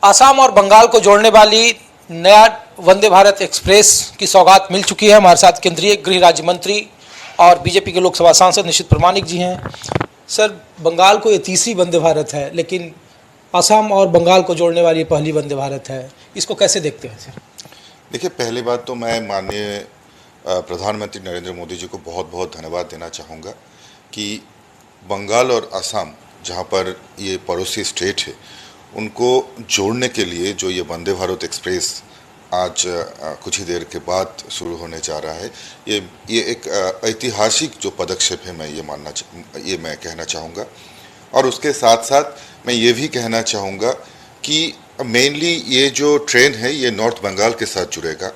आसाम और बंगाल को जोड़ने वाली नया वंदे भारत एक्सप्रेस की सौगात मिल चुकी है। हमारे साथ केंद्रीय गृह राज्य मंत्री और बीजेपी के लोकसभा सांसद निशित प्रमाणिक जी हैं। सर, बंगाल को ये तीसरी वंदे भारत है, लेकिन आसाम और बंगाल को जोड़ने वाली पहली वंदे भारत है। इसको कैसे देखते हैं सर? देखिए, पहली बात तो मैं माननीय प्रधानमंत्री नरेंद्र मोदी जी को बहुत बहुत धन्यवाद देना चाहूँगा कि बंगाल और असम, जहाँ पर ये पड़ोसी स्टेट है, उनको जोड़ने के लिए जो ये वंदे भारत एक्सप्रेस आज कुछ ही देर के बाद शुरू होने जा रहा है, ये एक ऐतिहासिक जो पदक्षेप है, मैं कहना चाहूँगा। और उसके साथ साथ मैं ये भी कहना चाहूँगा कि मेनली ये जो ट्रेन है ये नॉर्थ बंगाल के साथ जुड़ेगा,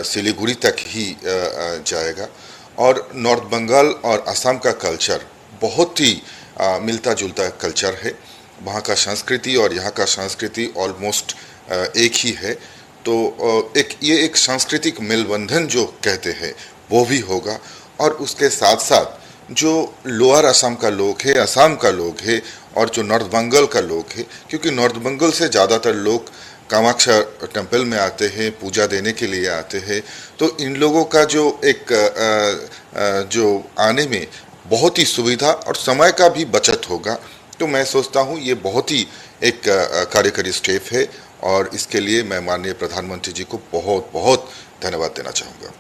सिलीगुड़ी तक ही जाएगा। और नॉर्थ बंगाल और असम का कल्चर बहुत ही मिलता जुलता कल्चर है। वहाँ का संस्कृति और यहाँ का संस्कृति ऑलमोस्ट एक ही है। तो ये एक सांस्कृतिक मेलबंधन जो कहते हैं वो भी होगा। और उसके साथ साथ जो लोअर असम का लोग है, असम का लोग है, और जो नॉर्थ बंगाल का लोग है, क्योंकि नॉर्थ बंगाल से ज़्यादातर लोग कामाख्या टेम्पल में आते हैं, पूजा देने के लिए आते हैं। तो इन लोगों का जो जो आने में बहुत ही सुविधा और समय का भी बचत होगा। तो मैं सोचता हूँ ये बहुत ही एक कार्यकारी स्टेप है, और इसके लिए मैं माननीय प्रधानमंत्री जी को बहुत बहुत धन्यवाद देना चाहूँगा।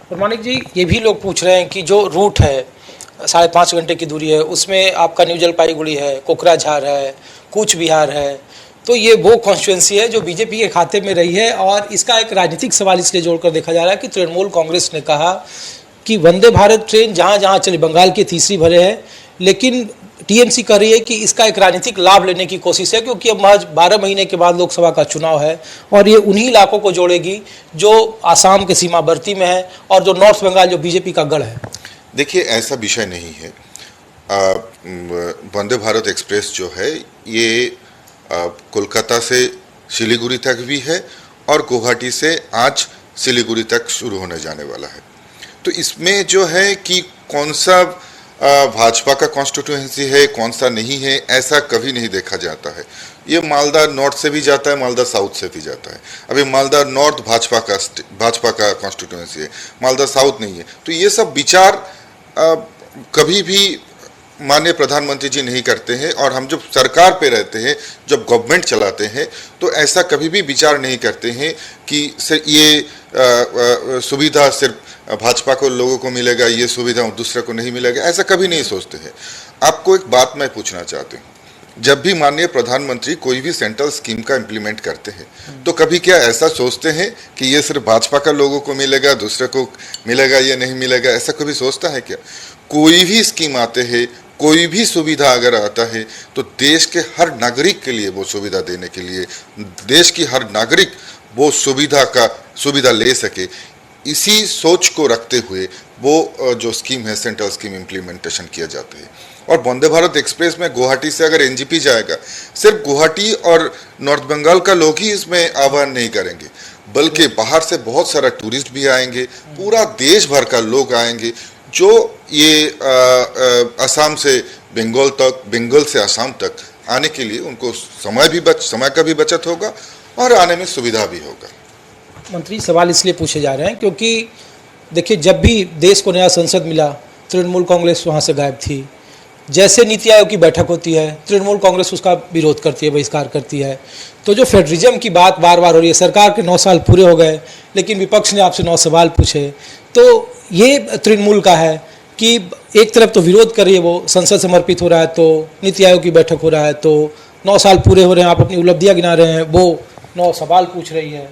प्रमाणिक जी, ये भी लोग पूछ रहे हैं कि जो रूट है 5.5 घंटे की दूरी है, उसमें आपका न्यू जलपाईगुड़ी है, कोकराझार है, कूच बिहार है, तो ये वो कॉन्स्टिट्यूंसी है जो बीजेपी के खाते में रही है। और इसका एक राजनीतिक सवाल इसलिए जोड़कर देखा जा रहा है कि तृणमूल कांग्रेस ने कहा कि वंदे भारत ट्रेन जहाँ जहाँ चली, बंगाल की तीसरी भरे है, लेकिन टीएमसी कह रही है कि इसका एक राजनीतिक लाभ लेने की कोशिश है, क्योंकि अब महज 12 महीने के बाद लोकसभा का चुनाव है और ये उन्हीं इलाकों को जोड़ेगी जो आसाम के सीमावर्ती में है और जो नॉर्थ बंगाल जो बीजेपी का गढ़ है। देखिए, ऐसा विषय नहीं है। वंदे भारत एक्सप्रेस जो है ये कोलकाता से सिलीगुड़ी तक भी है और गुवाहाटी से आज सिलीगुड़ी तक शुरू होने जाने वाला है। तो इसमें जो है कि कौन सा भाजपा का कॉन्स्टिट्यूएंसी है, कौन सा नहीं है, ऐसा कभी नहीं देखा जाता है। ये मालदा नॉर्थ से भी जाता है, मालदा साउथ से भी जाता है। अभी मालदा नॉर्थ भाजपा का कॉन्स्टिट्यूएंसी है, मालदा साउथ नहीं है। तो ये सब विचार कभी भी माननीय प्रधानमंत्री जी नहीं करते हैं। और हम जब सरकार पे रहते हैं, जब गवर्नमेंट चलाते हैं, तो ऐसा कभी भी विचार नहीं करते हैं कि ये सुविधा सिर्फ भाजपा को लोगों को मिलेगा, ये सुविधा दूसरे को नहीं मिलेगा, ऐसा कभी नहीं सोचते हैं। आपको एक बात मैं पूछना चाहती हूँ, जब भी माननीय प्रधानमंत्री कोई भी सेंट्रल स्कीम का इम्प्लीमेंट करते हैं, तो कभी क्या ऐसा सोचते हैं कि ये सिर्फ भाजपा का लोगों को मिलेगा, दूसरे को मिलेगा, ये नहीं मिलेगा, ऐसा कभी सोचता है क्या? कोई भी स्कीम आते हैं, कोई भी सुविधा अगर आता है, तो देश के हर नागरिक के लिए वो सुविधा देने के लिए, देश की हर नागरिक वो सुविधा ले सके, इसी सोच को रखते हुए वो जो स्कीम है, सेंट्रल स्कीम इम्प्लीमेंटेशन किया जाता है। और वंदे भारत एक्सप्रेस में गुवाहाटी से अगर एनजीपी जाएगा, सिर्फ गुवाहाटी और नॉर्थ बंगाल का लोग ही इसमें आह्वान नहीं करेंगे, बल्कि बाहर से बहुत सारा टूरिस्ट भी आएंगे, पूरा देश भर का लोग आएंगे, जो ये असम से बंगाल तक, बंगाल से असम तक आने के लिए उनको समय का भी बचत होगा और आने में सुविधा भी होगा। मंत्री, सवाल इसलिए पूछे जा रहे हैं क्योंकि देखिए, जब भी देश को नया संसद मिला, तृणमूल कांग्रेस वहाँ से गायब थी। जैसे नीति आयोग की बैठक होती है, तृणमूल कांग्रेस उसका विरोध करती है, बहिष्कार करती है। तो जो फेडरलिज्म की बात बार बार हो रही है, सरकार के 9 साल पूरे हो गए, लेकिन विपक्ष ने आपसे 9 सवाल पूछे, तो ये तृणमूल का है कि एक तरफ तो विरोध कर रही है, वो संसद समर्पित हो रहा है, तो नीति आयोग की बैठक हो रहा है, तो 9 साल पूरे हो रहे हैं, आप अपनी उपलब्धियाँ गिना रहे हैं, वो 9 सवाल पूछ रही है।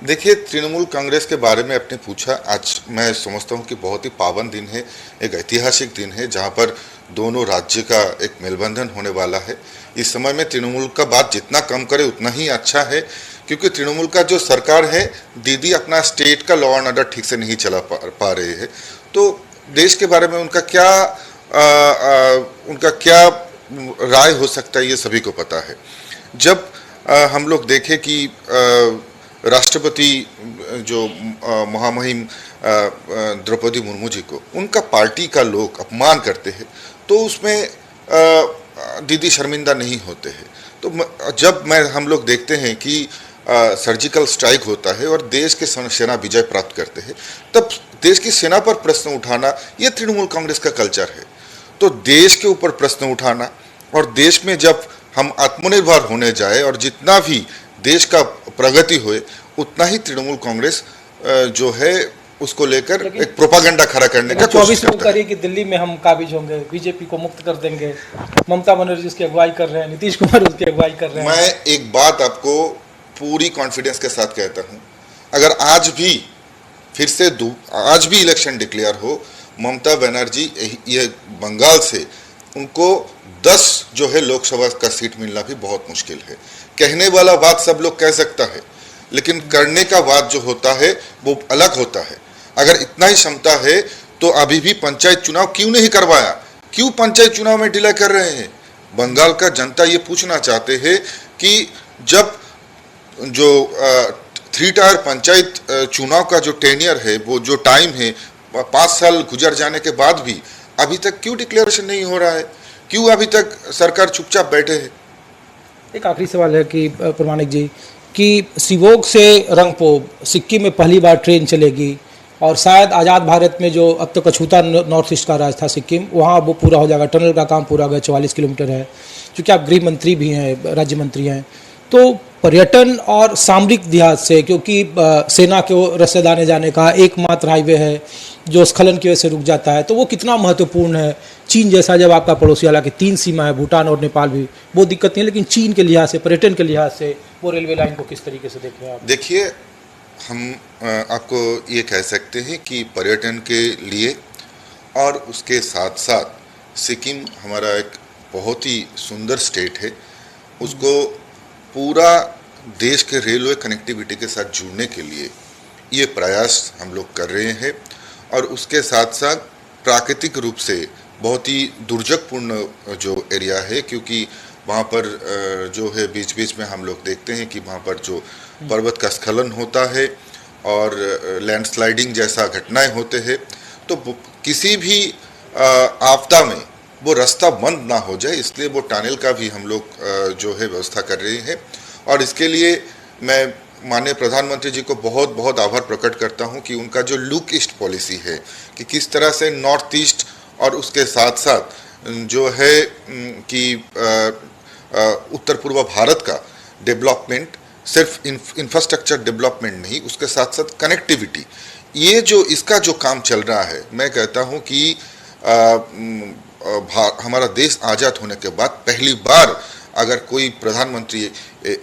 देखिए, तृणमूल कांग्रेस के बारे में आपने पूछा, आज मैं समझता हूँ कि बहुत ही पावन दिन है, एक ऐतिहासिक दिन है, जहाँ पर दोनों राज्य का एक मेलबंधन होने वाला है। इस समय में तृणमूल का बात जितना कम करे उतना ही अच्छा है, क्योंकि तृणमूल का जो सरकार है, दीदी अपना स्टेट का लॉ एंड ऑर्डर ठीक से नहीं चला पा रहे हैं। तो देश के बारे में उनका क्या राय हो सकता है, ये सभी को पता है। जब हम लोग देखें कि राष्ट्रपति जो महामहिम द्रौपदी मुर्मू जी को उनका पार्टी का लोग अपमान करते हैं, तो उसमें दीदी शर्मिंदा नहीं होते हैं। तो जब हम लोग देखते हैं कि सर्जिकल स्ट्राइक होता है और देश के सेना विजय प्राप्त करते हैं, तब देश की सेना पर प्रश्न उठाना ये तृणमूल कांग्रेस का कल्चर है। तो देश के ऊपर प्रश्न उठाना, और देश में जब हम आत्मनिर्भर होने जाए और जितना भी देश का प्रगति होए, उतना ही तृणमूल कांग्रेस जो है उसको लेकर एक प्रोपागेंडा खड़ा करने का कोशिश 24 में करता है। करिए कि दिल्ली में हम काबिज होंगे, बीजेपी को मुक्त कर देंगे, ममता बनर्जी उसकी अगुवाई कर रहे हैं, नीतीश कुमार उसकी अगुवाई कर रहे हैं। मैं एक बात आपको पूरी कॉन्फिडेंस के साथ कहता हूं, अगर आज भी फिर से आज भी इलेक्शन डिक्लेयर हो, ममता बनर्जी ये बंगाल से उनको 10 जो है लोकसभा का सीट मिलना भी बहुत मुश्किल है। कहने वाला बात सब लोग कह सकता है, लेकिन करने का बात जो होता है वो अलग होता है। अगर इतना ही क्षमता है तो अभी भी पंचायत चुनाव क्यों नहीं करवाया? क्यों पंचायत चुनाव में डिले कर रहे हैं? बंगाल का जनता ये पूछना चाहते हैं कि जब जो 3 टायर पंचायत चुनाव का जो टेन्योर है, वो जो टाइम है, 5 साल गुजर जाने के बाद भी अभी तक क्यों डिक्लेरेशन नहीं हो रहा है? क्यों अभी तक सरकार चुपचाप बैठे है? एक आखिरी सवाल है कि प्रमाणिक जी, कि सिवोग से रंगपो सिक्किम में पहली बार ट्रेन चलेगी, और शायद आज़ाद भारत में जो अब तक अछूता नॉर्थ ईस्ट का राज था सिक्किम, वहाँ वो पूरा हो जाएगा, टनल का काम पूरा हो गया, 44 किलोमीटर है। क्योंकि आप गृह मंत्री भी हैं, राज्य मंत्री हैं, तो पर्यटन और सामरिक लिहाज से, क्योंकि सेना के रसेदाने जाने का एकमात्र हाईवे है जो स्खलन की वजह से रुक जाता है, तो वो कितना महत्वपूर्ण है? चीन जैसा जब आपका पड़ोसी, हालांकि 3 सीमा है, भूटान और नेपाल भी, वो दिक्कत नहीं है, लेकिन चीन के लिहाज से, पर्यटन के लिहाज से वो रेलवे लाइन को किस तरीके से देख रहे हैं आप? देखिए, हम आपको ये कह सकते हैं कि पर्यटन के लिए और उसके साथ साथ सिक्किम हमारा एक बहुत ही सुंदर स्टेट है, उसको पूरा देश के रेलवे कनेक्टिविटी के साथ जुड़ने के लिए ये प्रयास हम लोग कर रहे हैं। और उसके साथ साथ प्राकृतिक रूप से बहुत ही दुर्जकपूर्ण जो एरिया है, क्योंकि वहाँ पर जो है बीच बीच में हम लोग देखते हैं कि वहाँ पर जो पर्वत का स्खलन होता है और लैंडस्लाइडिंग जैसा घटनाएं होते हैं, तो किसी भी आपदा में वो रास्ता बंद ना हो जाए, इसलिए वो टनल का भी हम लोग जो है व्यवस्था कर रहे हैं। और इसके लिए मैं माननीय प्रधानमंत्री जी को बहुत बहुत आभार प्रकट करता हूं कि उनका जो लुक ईस्ट पॉलिसी है, कि किस तरह से नॉर्थ ईस्ट और उसके साथ साथ जो है कि उत्तर पूर्व भारत का डेवलपमेंट सिर्फ इंफ्रास्ट्रक्चर डेवलपमेंट नहीं, उसके साथ साथ कनेक्टिविटी, ये जो इसका जो काम चल रहा है, मैं कहता हूं कि हमारा देश आज़ाद होने के बाद पहली बार अगर कोई प्रधानमंत्री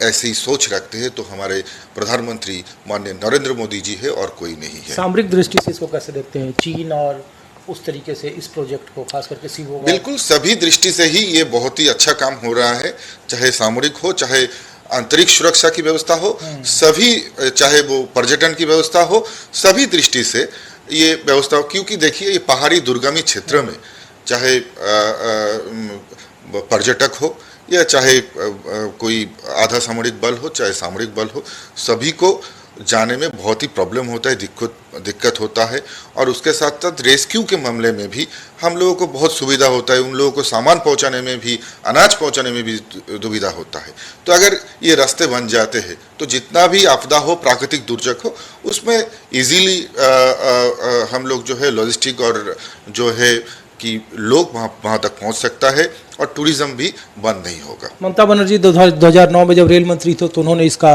ऐसी सोच रखते हैं तो हमारे प्रधानमंत्री माननीय नरेंद्र मोदी जी है और कोई नहीं है। सामरिक दृष्टि से इसको कैसे देखते हैं, चीन और उस तरीके से इस प्रोजेक्ट को, खास करके सीवोग? बिल्कुल, सभी दृष्टि से ही ये बहुत ही अच्छा काम हो रहा है, चाहे सामरिक हो, चाहे अंतरिक्ष सुरक्षा की व्यवस्था हो, सभी, चाहे वो पर्यटन की व्यवस्था हो, सभी दृष्टि से ये व्यवस्था हो। क्योंकि देखिए, ये पहाड़ी दुर्गमी क्षेत्र में चाहे पर्यटक हो या चाहे कोई आधा सामरिक बल हो, चाहे सामरिक बल हो, सभी को जाने में बहुत ही प्रॉब्लम होता है, दिक्कत होता है। और उसके साथ साथ रेस्क्यू के मामले में भी हम लोगों को बहुत सुविधा होता है, उन लोगों को सामान पहुंचाने में भी, अनाज पहुंचाने में भी दुविधा होता है। तो अगर ये रास्ते बन जाते हैं तो जितना भी आपदा हो, प्राकृतिक दुर्जक हो, उसमें इजीली हम लोग जो है लॉजिस्टिक और जो है कि लोग वहाँ तक पहुँच सकता है और टूरिज्म भी बंद नहीं होगा। ममता बनर्जी 2009 में जब रेल मंत्री थे तो उन्होंने इसका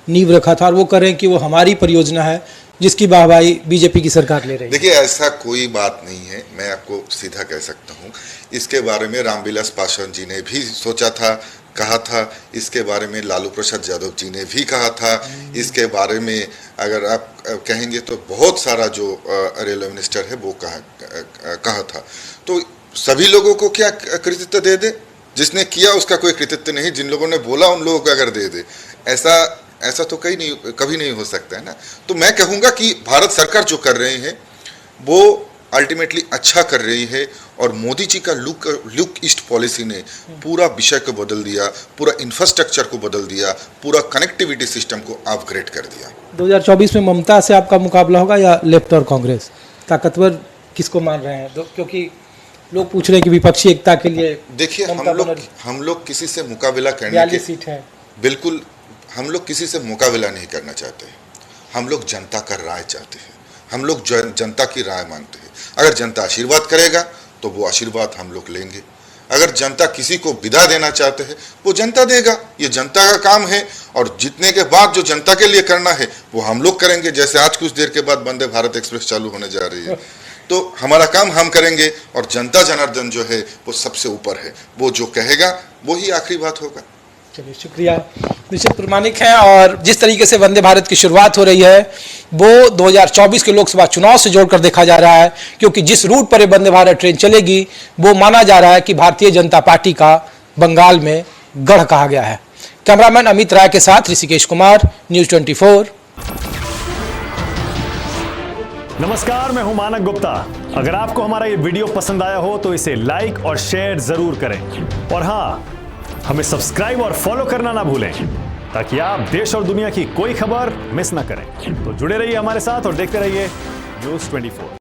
नींव रखा था, और वो कह रहे हैं कि वो हमारी परियोजना है जिसकी वाहवाही बीजेपी की सरकार ले रही है। देखिए, ऐसा कोई बात नहीं है, मैं आपको सीधा कह सकता हूँ। इसके बारे में रामविलास पासवान जी ने भी सोचा था, कहा था, इसके बारे में लालू प्रसाद यादव जी ने भी कहा था, इसके बारे में अगर आप कहेंगे तो बहुत सारा जो रेलवे मिनिस्टर है वो कहा था। तो सभी लोगों को क्या कृतित्व दे दे? जिसने किया उसका कोई कृतित्व नहीं, जिन लोगों ने बोला उन लोगों को अगर दे दे, ऐसा तो कभी नहीं हो सकता है ना। तो मैं कहूँगा कि भारत सरकार जो कर रहे हैं वो अल्टीमेटली अच्छा कर रही है, और मोदी जी का लुक ईस्ट पॉलिसी ने पूरा विषय को बदल दिया, पूरा इंफ्रास्ट्रक्चर को बदल दिया, पूरा कनेक्टिविटी सिस्टम को अपग्रेड कर दिया। 2024 में ममता से आपका मुकाबला होगा या लेफ्ट और कांग्रेस? ताकतवर किसको मान रहे हैं? क्योंकि लोग पूछ रहे हैं कि विपक्षी एकता के लिए देखिए, ममता हम लोग किसी से मुकाबला करने 42 के सीट है। बिल्कुल हम लोग किसी से मुकाबला नहीं करना चाहते हैं। हम लोग जनता का राय चाहते हैं। हम लोग जनता की राय मांगते हैं। अगर जनता आशीर्वाद करेगा तो वो आशीर्वाद हम लोग लेंगे। अगर जनता किसी को विदा देना चाहते हैं वो जनता देगा, ये जनता का काम है। और जीतने के बाद जो जनता के लिए करना है वो हम लोग करेंगे। जैसे आज कुछ देर के बाद वंदे भारत एक्सप्रेस चालू होने जा रही है, तो हमारा काम हम करेंगे और जनता जनार्दन जो है वो सबसे ऊपर है। वो जो कहेगा वो ही आखिरी बात होगा। चलिए, शुक्रिया। निश्चित प्रामाणिक हैं और जिस तरीके से वंदे भारत की शुरुआत हो रही है वो 2024 के लोकसभा चुनाव से जोड़कर देखा जा रहा है, क्योंकि जिस रूट पर ये वंदे भारत ट्रेन चलेगी वो माना जा रहा है कि भारतीय जनता पार्टी का बंगाल में गढ़ कहा गया है। कैमरामैन अमित राय के साथ ऋषिकेश कुमार, न्यूज़ 24। नमस्कार, मैं हूं मानक गुप्ता। अगर आपको हमारा ये वीडियो पसंद आया हो तो इसे लाइक और शेयर जरूर करें और हाँ, हमें सब्सक्राइब और फॉलो करना ना भूलें ताकि आप देश और दुनिया की कोई खबर मिस ना करें। तो जुड़े रहिए हमारे साथ और देखते रहिए न्यूज़ 24।